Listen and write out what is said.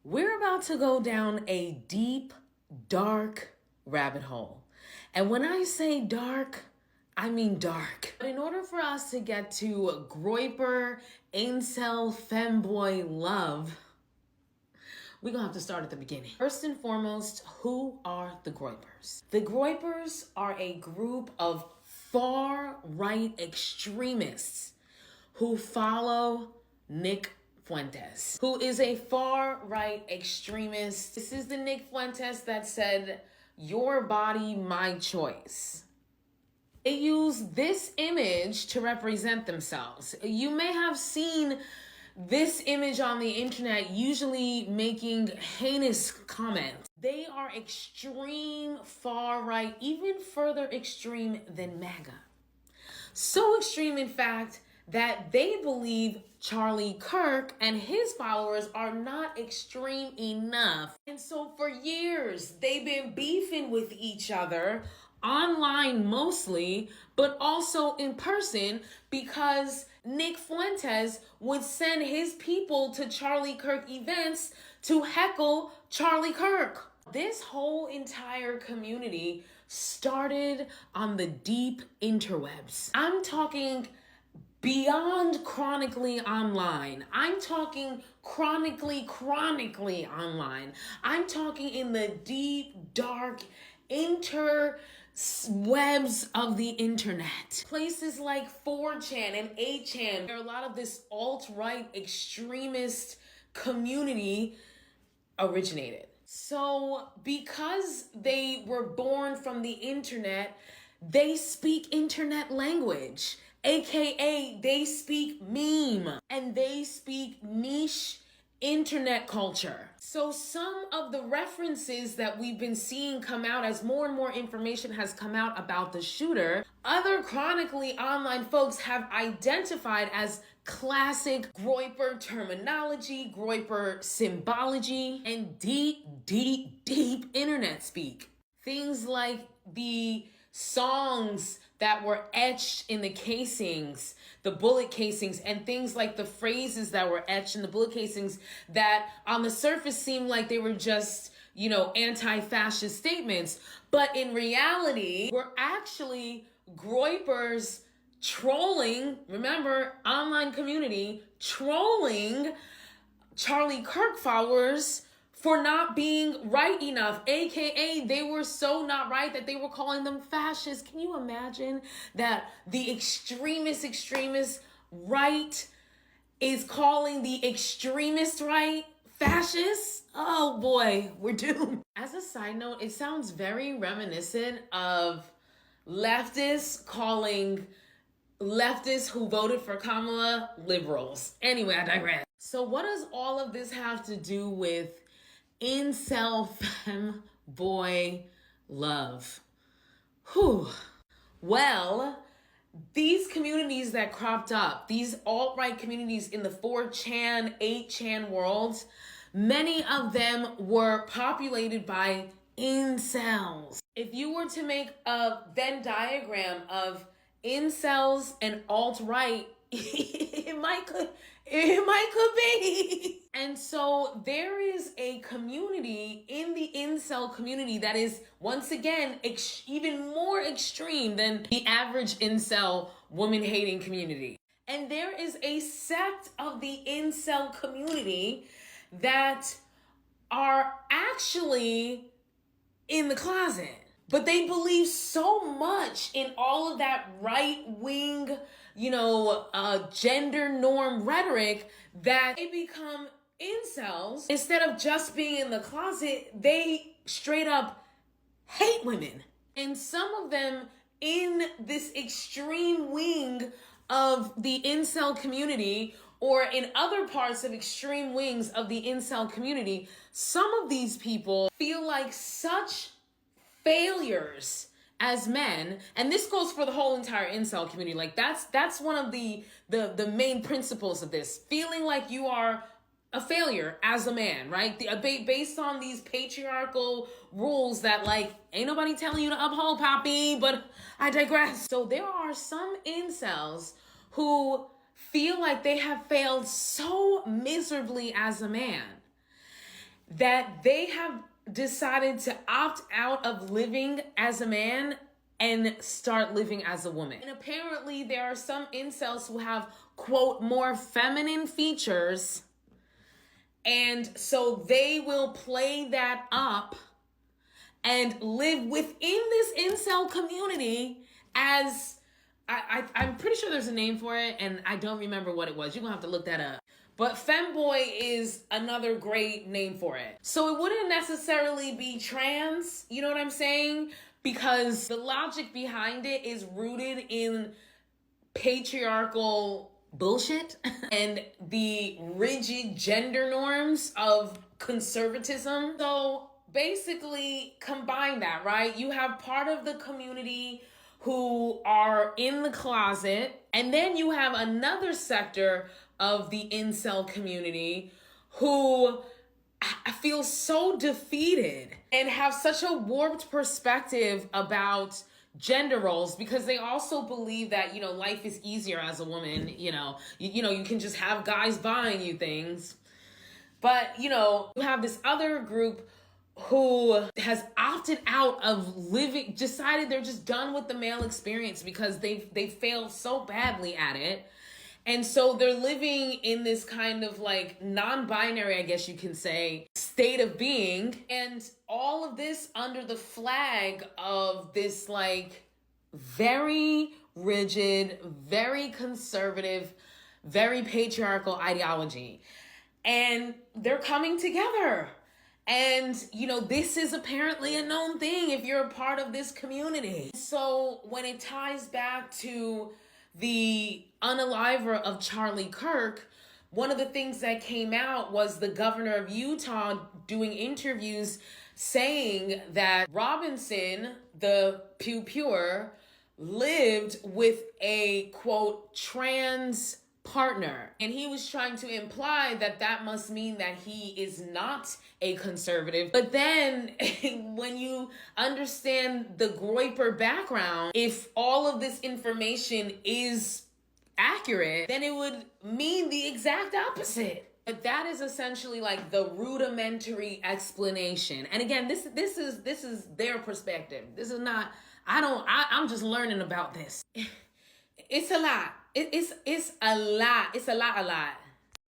We're about to go down a deep, dark rabbit hole. And when I say dark, I mean dark. But in order for us to get to Groyper, incel, femboy love, we're gonna have to start at the beginning. First and foremost, who are the Groypers? The Groypers are a group of far-right extremists who follow Nick Fuentes, who is a far-right extremist. This is the Nick Fuentes that said, "Your body, my choice." They use this image to represent themselves. You may have seen this image on the internet, usually making heinous comments. They are extreme far-right, even further extreme than MAGA. So extreme, in fact, that they believe Charlie Kirk and his followers are not extreme enough. And so for years, they've been beefing with each other, online mostly, but also in person, because Nick Fuentes would send his people to Charlie Kirk events to heckle Charlie Kirk. This whole entire community started on the deep interwebs. I'm talking beyond chronically online. I'm talking chronically online. I'm talking in the deep, dark interwebs of the internet. Places like 4chan and 8chan, where a lot of this alt-right extremist community originated. So because they were born from the internet, they speak internet language. AKA, they speak meme and they speak niche internet culture. So some of the references that we've been seeing come out as more and more information has come out about the shooter, other chronically online folks have identified as classic Groyper terminology, Groyper symbology, and deep internet speak. Things like the songs that were etched in the casings, the bullet casings, and things like the phrases that were etched in the bullet casings that on the surface seemed like they were just, anti-fascist statements. But in reality, were actually Groypers trolling, remember, online community, trolling Charlie Kirk followers for not being right enough, AKA they were so not right that they were calling them fascists. Can you imagine that the extremist right is calling the extremist right fascists? Oh boy, we're doomed. As a side note, it sounds very reminiscent of leftists calling leftists who voted for Kamala liberals. Anyway, I digress. So what does all of this have to do with incel femboy love? Whew. Well, these communities that cropped up, these alt-right communities in the 4chan, 8chan worlds, many of them were populated by incels. If you were to make a Venn diagram of incels and alt-right, it might could be. And so there is a community in the incel community that is, once again, even more extreme than the average incel woman-hating community. And there is a sect of the incel community that are actually in the closet. But they believe so much in all of that right-wing, gender norm rhetoric that they become incels. Instead of just being in the closet, they straight up hate women. And some of them in this extreme wing of the incel community, or in other parts of extreme wings of the incel community, some of these people feel like such failures as men, and this goes for the whole entire incel community. Like that's one of the main principles of this, feeling like you are a failure as a man, right? Based on these patriarchal rules that ain't nobody telling you to uphold, poppy, but I digress. So there are some incels who feel like they have failed so miserably as a man. that they have decided to opt out of living as a man and start living as a woman. And apparently there are some incels who have, quote, more feminine features. And so they will play that up and live within this incel community as, I'm pretty sure there's a name for it, and I don't remember what it was. You're gonna have to look that up. But femboy is another great name for it. So it wouldn't necessarily be trans, you know what I'm saying? Because the logic behind it is rooted in patriarchal bullshit and the rigid gender norms of conservatism. So basically combine that, right? You have part of the community who are in the closet, and then you have another sector of the incel community who feel so defeated and have such a warped perspective about gender roles, because they also believe that, you know, life is easier as a woman, you know, you can just have guys buying you things. But, you know, you have this other group who has opted out of living, decided they're just done with the male experience because they failed so badly at it. And so they're living in this kind of like non-binary, I guess you can say, state of being. And all of this under the flag of this like very rigid, very conservative, very patriarchal ideology. And they're coming together. And, you know, this is apparently a known thing if you're a part of this community. So when it ties back to the unaliver of Charlie Kirk, one of the things that came out was the governor of Utah doing interviews saying that Robinson, the Pew Pewer, lived with a, quote, trans partner. And he was trying to imply that that must mean that he is not a conservative. But then when you understand the Groyper background, if all of this information is accurate, then it would mean the exact opposite. But that is essentially like the rudimentary explanation. And again, this is their perspective. This is not, I'm just learning about this. It's a lot. It's a lot. It's a lot.